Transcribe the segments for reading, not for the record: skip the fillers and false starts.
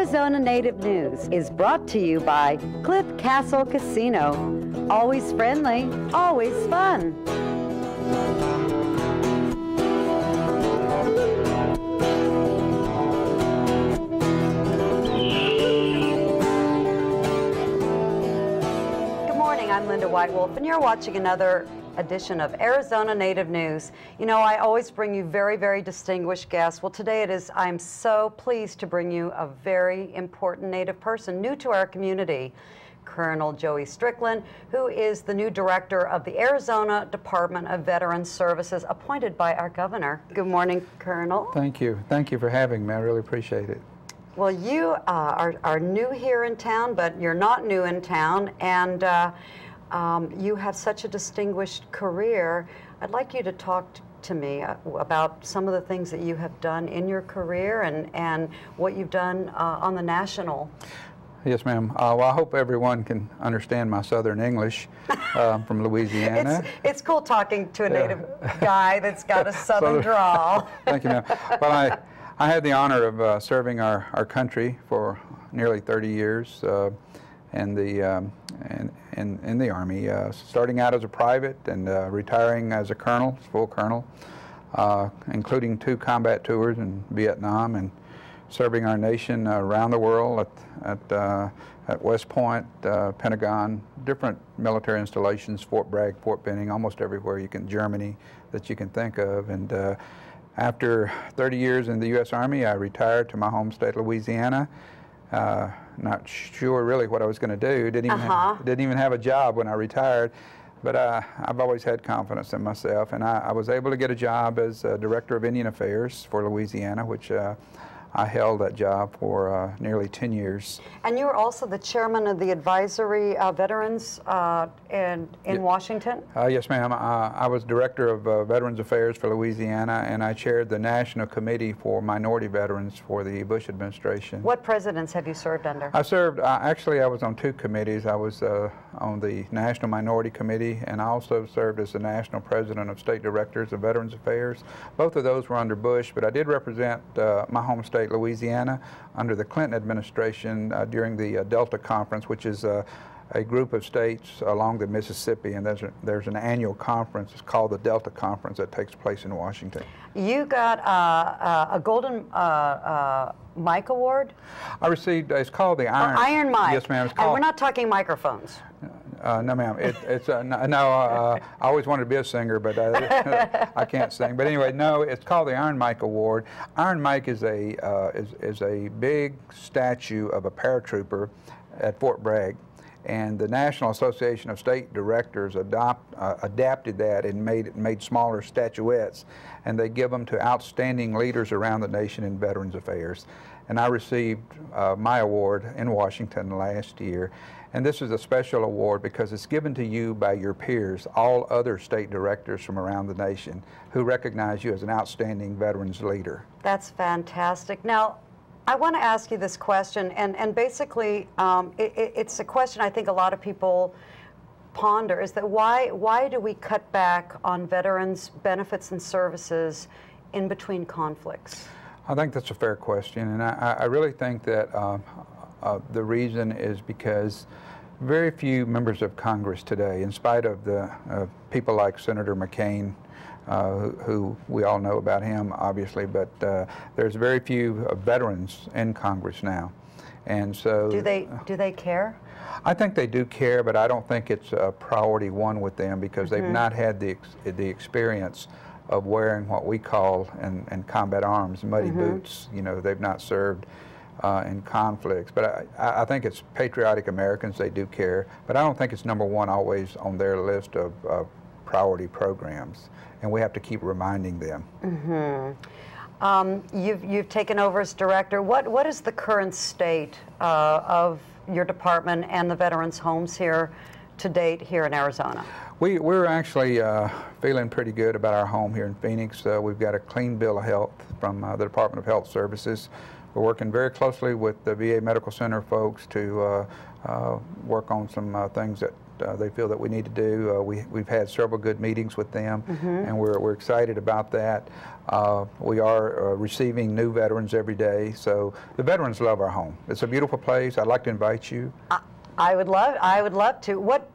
Arizona Native News is brought to you by Cliff Castle Casino. Always friendly, always fun. Good morning, I'm Linda Whitewolf, and you're watching another edition of Arizona Native News. You know, I always bring you very, very distinguished guests. Well, today I'm so pleased to bring you a very important Native person new to our community, Colonel Joey Strickland, who is the new director of the Arizona Department of Veterans Services, appointed by our governor. Good morning, Colonel. Thank you. Thank you for having me. I really appreciate it. Well, you are new here in town, but you're not new in town, and you have such a distinguished career. I'd like you to talk to me about some of the things that you have done in your career and what you've done on the national. Yes, ma'am. Well, I hope everyone can understand my Southern English from Louisiana. It's cool talking to a native guy that's got a Southern drawl. Thank you, ma'am. Well, I had the honor of serving our country for nearly 30 years in the Army, starting out as a private and retiring as a colonel, full colonel, including 2 combat tours in Vietnam, and serving our nation around the world at West Point, Pentagon, different military installations, Fort Bragg, Fort Benning, almost everywhere Germany that you can think of. And after 30 years in the U.S. Army, I retired to my home state, Louisiana. Not sure really what I was going to do. Didn't even have a job when I retired, but I've always had confidence in myself, and I was able to get a job as Director of Indian Affairs for Louisiana, which I held that job for nearly 10 years. And you were also the chairman of the Advisory Veterans in Washington? Yes, ma'am. I was Director of Veterans Affairs for Louisiana, and I chaired the National Committee for Minority Veterans for the Bush administration. What presidents have you served under? I served, actually I was on 2 committees. I was on the National Minority Committee, and I also served as the National President of State Directors of Veterans Affairs. Both of those were under Bush, but I did represent my home state, Louisiana, under the Clinton administration during the Delta Conference, which is a group of states along the Mississippi, and there's an annual conference. It's called the Delta Conference that takes place in Washington. You got a Golden Mike Award? I received, it's called the Iron Mike. Yes, ma'am. And we're not talking microphones. No, ma'am. I always wanted to be a singer, but I can't sing. But anyway, no, it's called the Iron Mike Award. Iron Mike is a big statue of a paratrooper at Fort Bragg, and the National Association of State Directors adapted that and made smaller statuettes, and they give them to outstanding leaders around the nation in Veterans Affairs. And I received my award in Washington last year. And this is a special award because it's given to you by your peers, all other state directors from around the nation, who recognize you as an outstanding veterans leader. That's fantastic. Now, I want to ask you this question, and basically it's a question I think a lot of people ponder, is that why do we cut back on veterans' benefits and services in between conflicts? I think that's a fair question, and I really think that the reason is because very few members of Congress today, in spite of the people like Senator McCain, who we all know about him, obviously, but there's very few veterans in Congress now, and so do they care? I think they do care, but I don't think it's a priority one with them because they've not had the experience of wearing what we call in combat arms muddy boots. You know, they've not served in conflicts, but I think it's patriotic Americans. They do care, but I don't think it's #1 always on their list of priority programs, and we have to keep reminding them. You've taken over as director. What is the current state of your department and the veterans' homes here to date here in Arizona? We're actually feeling pretty good about our home here in Phoenix. We've got a clean bill of health from the Department of Health Services. We're working very closely with the VA Medical Center folks to work on some things that they feel that we need to do. We've had several good meetings with them, and we're excited about that. We are receiving new veterans every day, so the veterans love our home. It's a beautiful place. I'd like to invite you. I would love to. What,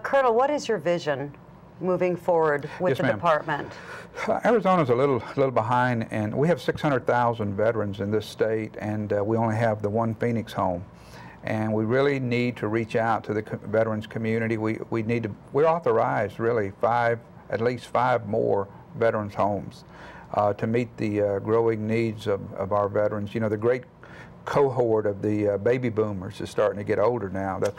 Colonel, what is your vision moving forward with the department? Arizona's a little behind, and we have 600,000 veterans in this state, and we only have the one Phoenix home. And we really need to reach out to the veterans community. We're authorized really at least five more veterans homes to meet the growing needs of our veterans. You know, the great cohort of the baby boomers is starting to get older now. That's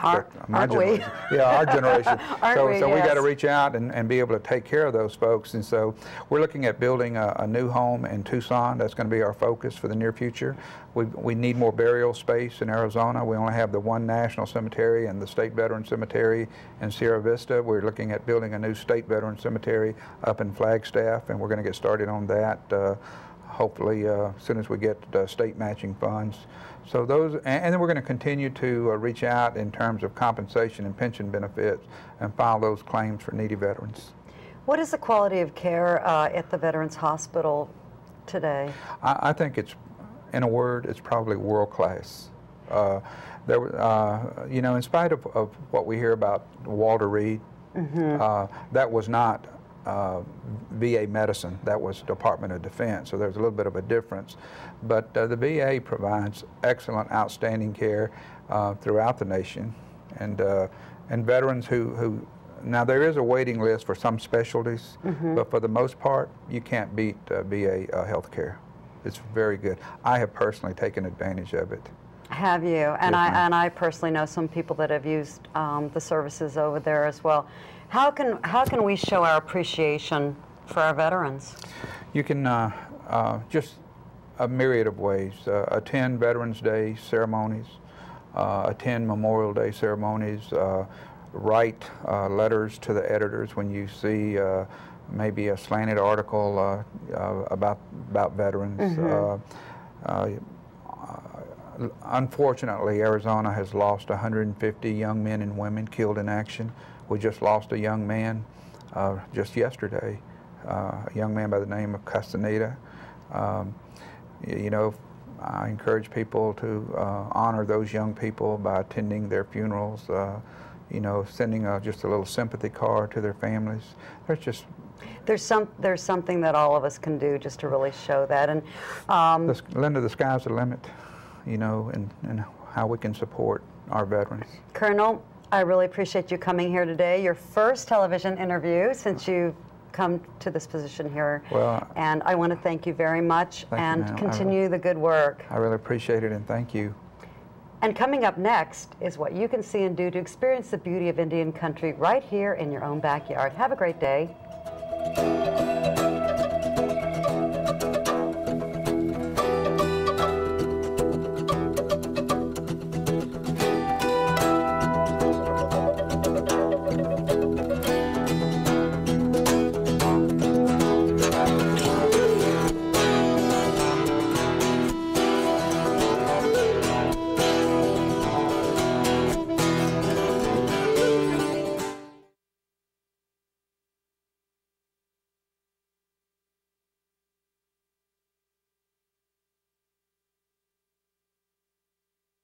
my generation. Yeah, our generation. So yes. We got to reach out and be able to take care of those folks. And so we're looking at building a new home in Tucson. That's going to be our focus for the near future. We need more burial space in Arizona. We only have the one national cemetery and the state veteran cemetery in Sierra Vista. We're looking at building a new state veteran cemetery up in Flagstaff, and we're going to get started on that hopefully as soon as we get state matching funds. So those, and then we're going to continue to reach out in terms of compensation and pension benefits and file those claims for needy veterans. What is the quality of care at the Veterans Hospital today? I think it's, in a word, it's probably world class. You know, in spite of what we hear about Walter Reed, that was not VA medicine, that was Department of Defense, so there's a little bit of a difference. But the VA provides excellent, outstanding care throughout the nation, and veterans who now there is a waiting list for some specialties, but for the most part, you can't beat VA health care. It's very good. I have personally taken advantage of it. Have you? And Yes, I personally know some people that have used the services over there as well. How can we show our appreciation for our veterans? You can just a myriad of ways. Attend Veterans Day ceremonies, attend Memorial Day ceremonies, write letters to the editors when you see maybe a slanted article about veterans. Unfortunately, Arizona has lost 150 young men and women killed in action. We just lost a young man just yesterday, a young man by the name of Castaneda. You know, I encourage people to honor those young people by attending their funerals, you know, sending just a little sympathy card to their families. There's something that all of us can do just to really show that. And Linda, the sky's the limit, you know, and how we can support our veterans. Colonel, I really appreciate you coming here today. Your first television interview since you've come to this position here. Well, and I want to thank you very much and continue the good work. I really appreciate it, and thank you. And coming up next is what you can see and do to experience the beauty of Indian country right here in your own backyard. Have a great day.